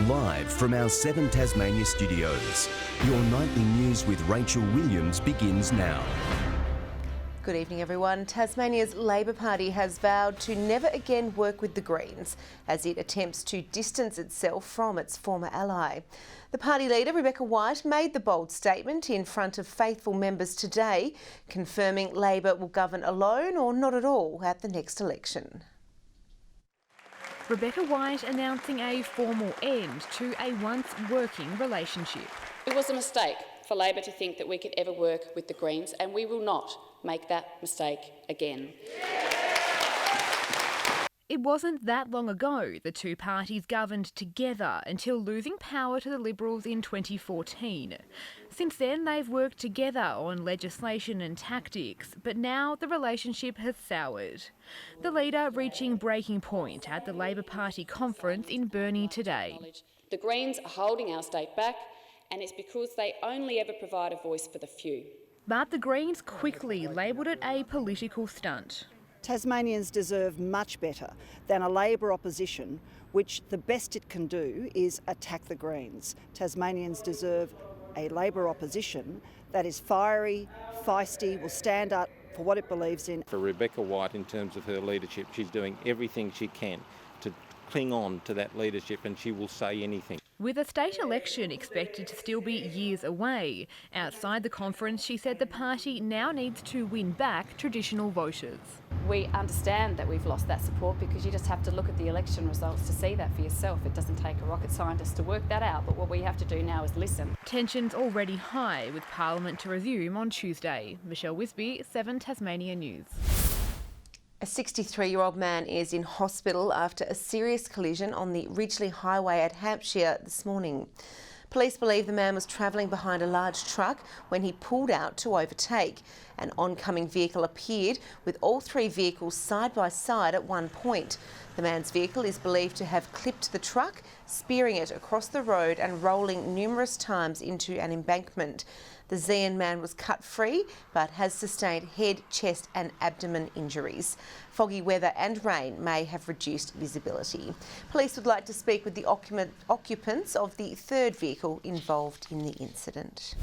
Live from our 7 Tasmania studios, your nightly news with Rachel Williams begins now. Good evening, everyone. Tasmania's Labor Party has vowed to never again work with the Greens as it attempts to distance itself from its former ally. The party leader, Rebecca White, made the bold statement in front of faithful members today, confirming Labor will govern alone or not at all at the next election. Rebecca White announcing a formal end to a once working relationship. It was a mistake for Labor to think that we could ever work with the Greens, and we will not make that mistake again. It wasn't that long ago the two parties governed together until losing power to the Liberals in 2014. Since then, they've worked together on legislation and tactics, but now the relationship has soured. The leader reaching breaking point at the Labor Party conference in Burnie today. The Greens are holding our state back, and it's because they only ever provide a voice for the few. But the Greens quickly labelled it a political stunt. Tasmanians deserve much better than a Labor opposition which the best it can do is attack the Greens. Tasmanians deserve a Labor opposition that is fiery, feisty, will stand up for what it believes in. For Rebecca White, in terms of her leadership, she's doing everything she can to cling on to that leadership, and she will say anything. With a state election expected to still be years away, outside the conference she said the party now needs to win back traditional voters. We understand that we've lost that support because you just have to look at the election results to see that for yourself. It doesn't take a rocket scientist to work that out, but what we have to do now is listen. Tensions already high with Parliament to resume on Tuesday. Michelle Wisby, 7 Tasmania News. A 63-year-old man is in hospital after a serious collision on the Ridgeley Highway at Hampshire this morning. Police believe the man was travelling behind a large truck when he pulled out to overtake. An oncoming vehicle appeared with all three vehicles side by side at one point. The man's vehicle is believed to have clipped the truck, spearing it across the road and rolling numerous times into an embankment. The Zeehan man was cut free but has sustained head, chest and abdomen injuries. Foggy weather and rain may have reduced visibility. Police would like to speak with the occupants of the third vehicle involved in the incident.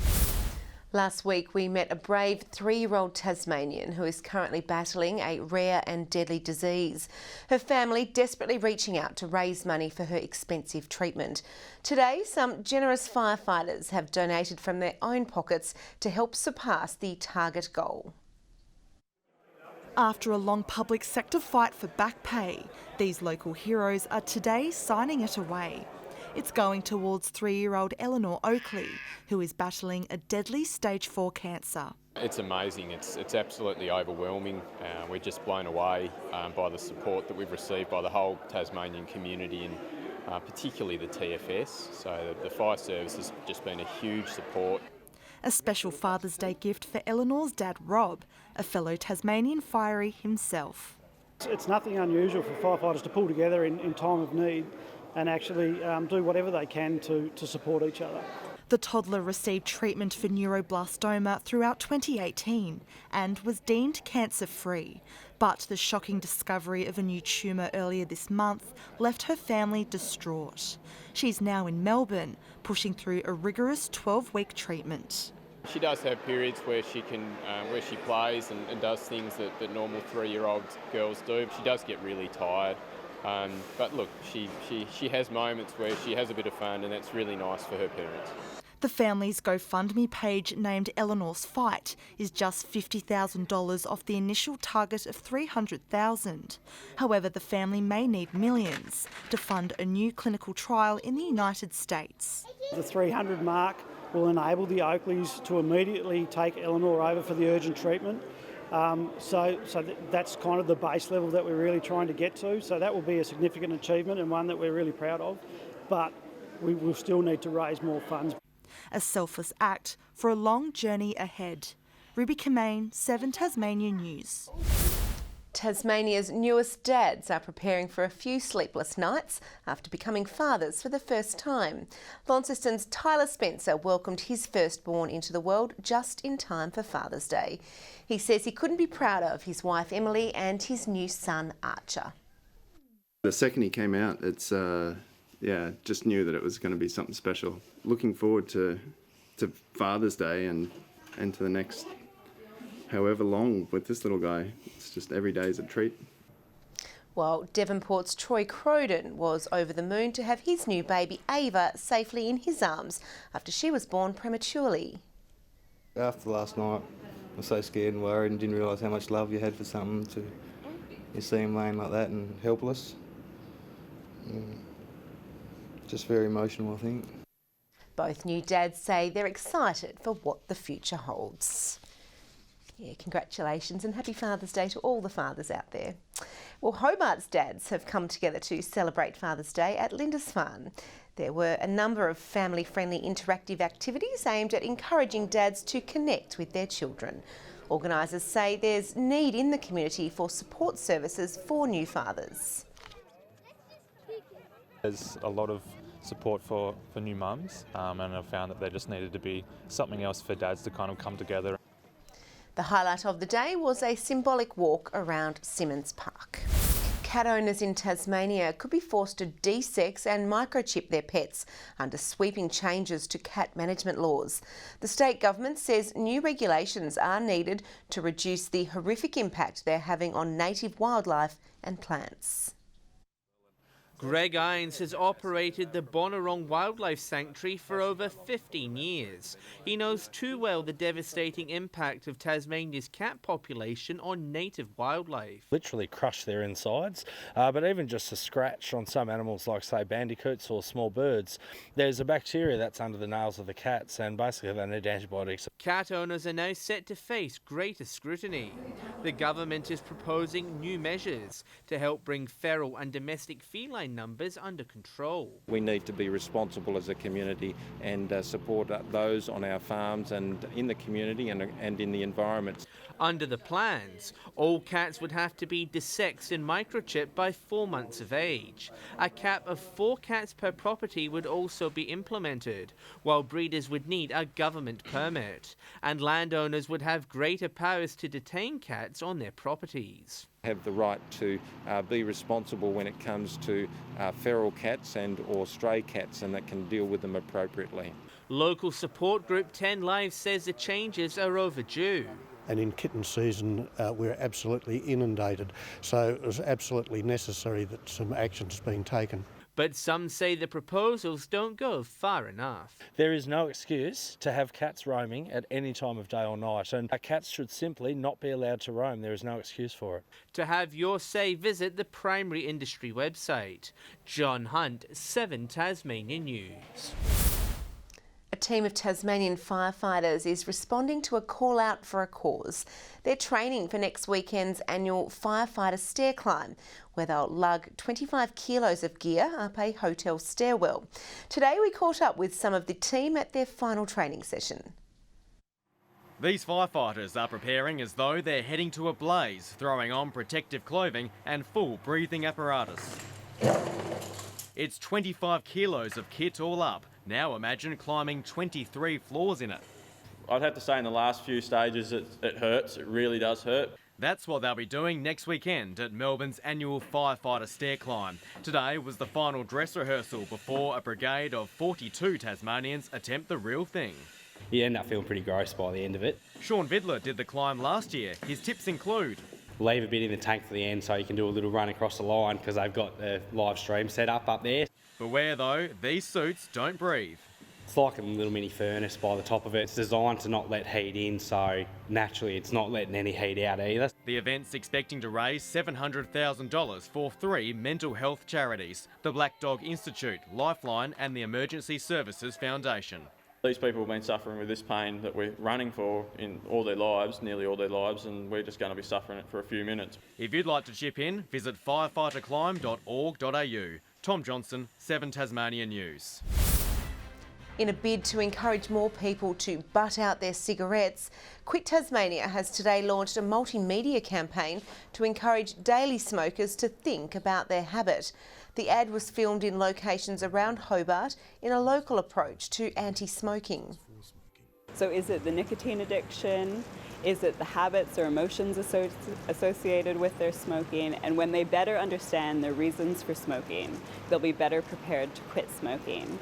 Last week we met a brave 3-year-old Tasmanian who is currently battling a rare and deadly disease. Her family desperately reaching out to raise money for her expensive treatment. Today, some generous firefighters have donated from their own pockets to help surpass the target goal. After a long public sector fight for back pay, these local heroes are today signing it away. It's going towards 3-year-old Eleanor Oakley, who is battling a deadly stage 4 cancer. It's amazing. It's absolutely overwhelming. We're just blown away by the support that we've received by the whole Tasmanian community and particularly the TFS. So the fire service has just been a huge support. A special Father's Day gift for Eleanor's dad, Rob, a fellow Tasmanian fiery himself. It's nothing unusual for firefighters to pull together in time of need and actually do whatever they can to support each other. The toddler received treatment for neuroblastoma throughout 2018 and was deemed cancer-free. But the shocking discovery of a new tumour earlier this month left her family distraught. She's now in Melbourne, pushing through a rigorous 12-week treatment. She does have periods where she plays and does things that normal 3-year-old girls do. She does get really tired. But look, she has moments where she has a bit of fun, and that's really nice for her parents. The family's GoFundMe page, named Eleanor's Fight, is just $50,000 off the initial target of $300,000. However, the family may need millions to fund a new clinical trial in the United States. The 300 mark will enable the Oakleys to immediately take Eleanor over for the urgent treatment. So that's kind of the base level that we're really trying to get to. So that will be a significant achievement and one that we're really proud of. But we will still need to raise more funds. A selfless act for a long journey ahead. Ruby Kamane, 7 Tasmania News. Tasmania's newest dads are preparing for a few sleepless nights after becoming fathers for the first time. Launceston's Tyler Spencer welcomed his firstborn into the world just in time for Father's Day. He says he couldn't be prouder of his wife Emily and his new son Archer. The second he came out, yeah, just knew that it was going to be something special. Looking forward to Father's Day and to the next however long with this little guy. It's just every day is a treat. Well, Devonport's Troy Croden was over the moon to have his new baby Ava safely in his arms after she was born prematurely. After last night, I was so scared and worried and didn't realise how much love you had for something to you see him laying like that and helpless. Just very emotional, I think. Both new dads say they're excited for what the future holds. Yeah, congratulations and happy Father's Day to all the fathers out there. Well, Hobart's dads have come together to celebrate Father's Day at Lindisfarne. There were a number of family-friendly interactive activities aimed at encouraging dads to connect with their children. Organisers say there's need in the community for support services for new fathers. There's a lot of support for new mums and I've found that there just needed to be something else for dads to kind of come together. The highlight of the day was a symbolic walk around Symonds Park. Cat owners in Tasmania could be forced to de-sex and microchip their pets under sweeping changes to cat management laws. The state government says new regulations are needed to reduce the horrific impact they're having on native wildlife and plants. Greg Irons has operated the Bonorong Wildlife Sanctuary for over 15 years. He knows too well the devastating impact of Tasmania's cat population on native wildlife. Literally crush their insides, but even just a scratch on some animals like, say, bandicoots or small birds, there's a bacteria that's under the nails of the cats and basically they need antibiotics. Cat owners are now set to face greater scrutiny. The government is proposing new measures to help bring feral and domestic feline numbers under control. We need to be responsible as a community and support those on our farms and in the community and in the environment. Under the plans, all cats would have to be desexed and microchipped by 4 months of age. A cap of 4 cats per property would also be implemented, while breeders would need a government permit, and landowners would have greater powers to detain cats on their properties. Have the right to be responsible when it comes to feral cats and or stray cats, and that can deal with them appropriately. Local support group 10 Lives says the changes are overdue. And in kitten season, we're absolutely inundated, so it was absolutely necessary that some action's been taken. But some say the proposals don't go far enough. There is no excuse to have cats roaming at any time of day or night, and cats should simply not be allowed to roam. There is no excuse for it. To have your say, visit the primary industry website. John Hunt, 7 Tasmania News. A team of Tasmanian firefighters is responding to a call out for a cause. They're training for next weekend's annual Firefighter Stair climb, where they'll lug 25 kilos of gear up a hotel stairwell. Today we caught up with some of the team at their final training session. These firefighters are preparing as though they're heading to a blaze, throwing on protective clothing and full breathing apparatus. It's 25 kilos of kit all up. Now imagine climbing 23 floors in it. I'd have to say in the last few stages it hurts, it really does hurt. That's what they'll be doing next weekend at Melbourne's annual Firefighter Stair climb. Today was the final dress rehearsal before a brigade of 42 Tasmanians attempt the real thing. You end up feeling pretty gross by the end of it. Sean Vidler did the climb last year. His tips include: leave a bit in the tank for the end so you can do a little run across the line because they've got a live stream set up there. Beware though, these suits don't breathe. It's like a little mini furnace by the top of it. It's designed to not let heat in, so naturally it's not letting any heat out either. The event's expecting to raise $700,000 for 3 mental health charities: the Black Dog Institute, Lifeline and the Emergency Services Foundation. These people have been suffering with this pain that we're running for in all their lives, nearly all their lives, and we're just going to be suffering it for a few minutes. If you'd like to chip in, visit firefighterclimb.org.au. Tom Johnson, 7 Tasmania News. In a bid to encourage more people to butt out their cigarettes, Quit Tasmania has today launched a multimedia campaign to encourage daily smokers to think about their habit. The ad was filmed in locations around Hobart in a local approach to anti-smoking. So is it the nicotine addiction? Is it the habits or emotions associated with their smoking? And when they better understand their reasons for smoking, they'll be better prepared to quit smoking.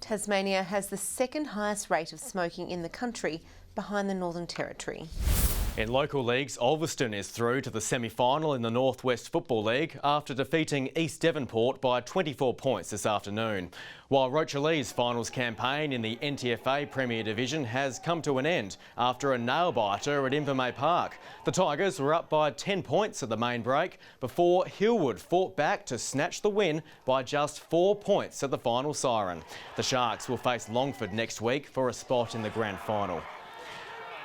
Tasmania has the second highest rate of smoking in the country, behind the Northern Territory. In local leagues, Ulverston is through to the semi-final in the North West Football League after defeating East Devonport by 24 points this afternoon. While Rochelee's finals campaign in the NTFA Premier Division has come to an end after a nail-biter at Invermay Park. The Tigers were up by 10 points at the main break before Hillwood fought back to snatch the win by just 4 points at the final siren. The Sharks will face Longford next week for a spot in the grand final.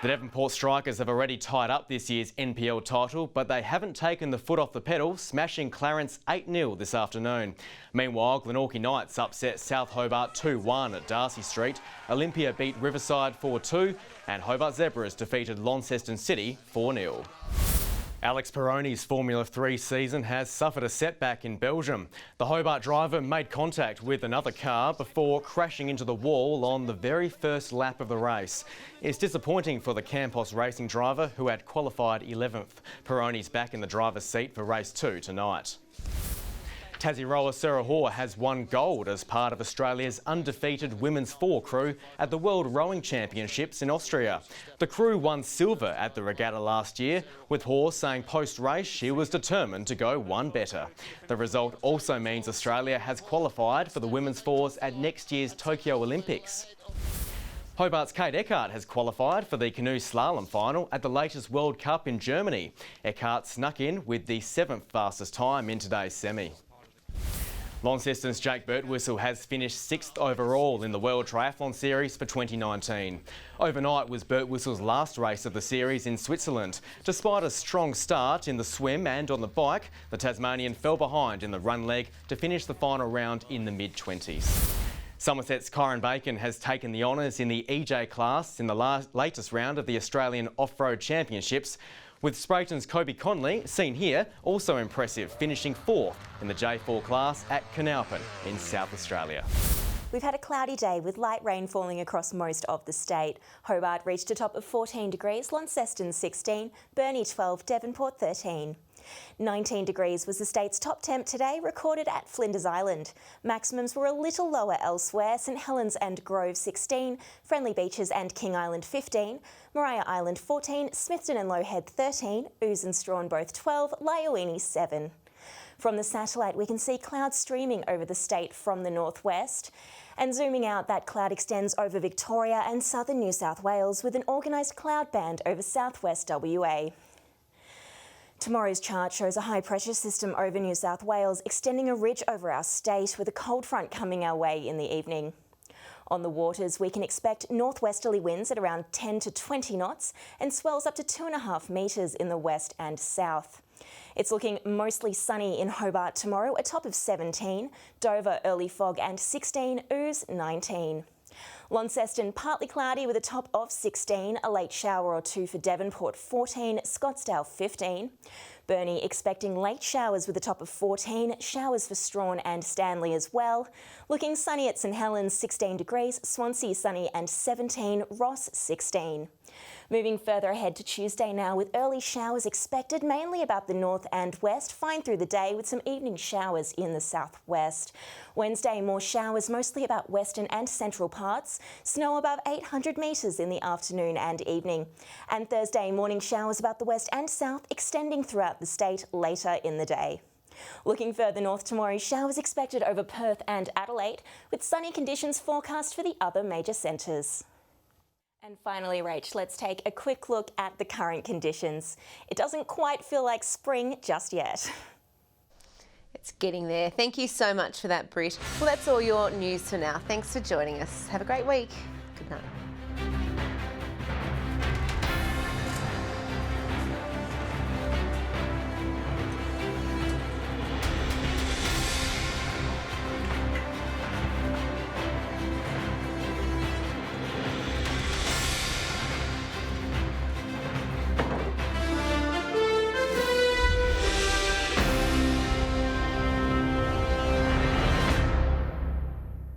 The Devonport Strikers have already tied up this year's NPL title, but they haven't taken the foot off the pedal, smashing Clarence 8-0 this afternoon. Meanwhile, Glenorchy Knights upset South Hobart 2-1 at Darcy Street. Olympia beat Riverside 4-2 and Hobart Zebras defeated Launceston City 4-0. Alex Peroni's Formula 3 season has suffered a setback in Belgium. The Hobart driver made contact with another car before crashing into the wall on the very first lap of the race. It's disappointing for the Campos racing driver who had qualified 11th. Peroni's back in the driver's seat for race 2 tonight. Tassie rower Sarah Hoare has won gold as part of Australia's undefeated women's 4 crew at the World Rowing Championships in Austria. The crew won silver at the regatta last year, with Hoare saying post-race she was determined to go one better. The result also means Australia has qualified for the women's 4s at next year's Tokyo Olympics. Hobart's Kate Eckhart has qualified for the canoe slalom final at the latest World Cup in Germany. Eckhart snuck in with the 7th fastest time in today's semi. Launceston's Jake Birtwistle has finished 6th overall in the World Triathlon Series for 2019. Overnight was Birtwistle's last race of the series in Switzerland. Despite a strong start in the swim and on the bike, the Tasmanian fell behind in the run leg to finish the final round in the mid-20s. Somerset's Kyron Bacon has taken the honours in the EJ class in the latest round of the Australian Off-Road Championships, with Sprayton's Kobe Conley, seen here, also impressive, finishing 4th in the J4 class at Canalpin in South Australia. We've had a cloudy day with light rain falling across most of the state. Hobart reached a top of 14 degrees, Launceston 16, Burnie 12, Devonport 13. 19 degrees was the state's top temp today, recorded at Flinders Island. Maximums were a little lower elsewhere, St Helens and Grove 16, Friendly Beaches and King Island 15, Maria Island 14, Smithton and Lowhead 13, Ouse and Strawn both 12, Lyoini 7. From the satellite we can see clouds streaming over the state from the northwest. And zooming out, that cloud extends over Victoria and southern New South Wales with an organised cloud band over southwest WA. Tomorrow's chart shows a high pressure system over New South Wales, extending a ridge over our state with a cold front coming our way in the evening. On the waters, we can expect northwesterly winds at around 10 to 20 knots and swells up to 2.5 metres in the west and south. It's looking mostly sunny in Hobart tomorrow, a top of 17, Dover early fog and 16, Ouse 19. Launceston partly cloudy with a top of 16, a late shower or 2 for Devonport 14, Scottsdale 15. Burnie expecting late showers with a top of 14, showers for Strawn and Stanley as well. Looking sunny at St Helens 16 degrees, Swansea sunny and 17, Ross 16. Moving further ahead to Tuesday now with early showers expected mainly about the north and west, fine through the day with some evening showers in the southwest. Wednesday more showers mostly about western and central parts, snow above 800 metres in the afternoon and evening. And Thursday morning showers about the west and south extending throughout the state later in the day. Looking further north tomorrow, showers expected over Perth and Adelaide with sunny conditions forecast for the other major centres. And finally, Rach, let's take a quick look at the current conditions. It doesn't quite feel like spring just yet. It's getting there. Thank you so much for that, Britt. Well, that's all your news for now. Thanks for joining us. Have a great week. Good night.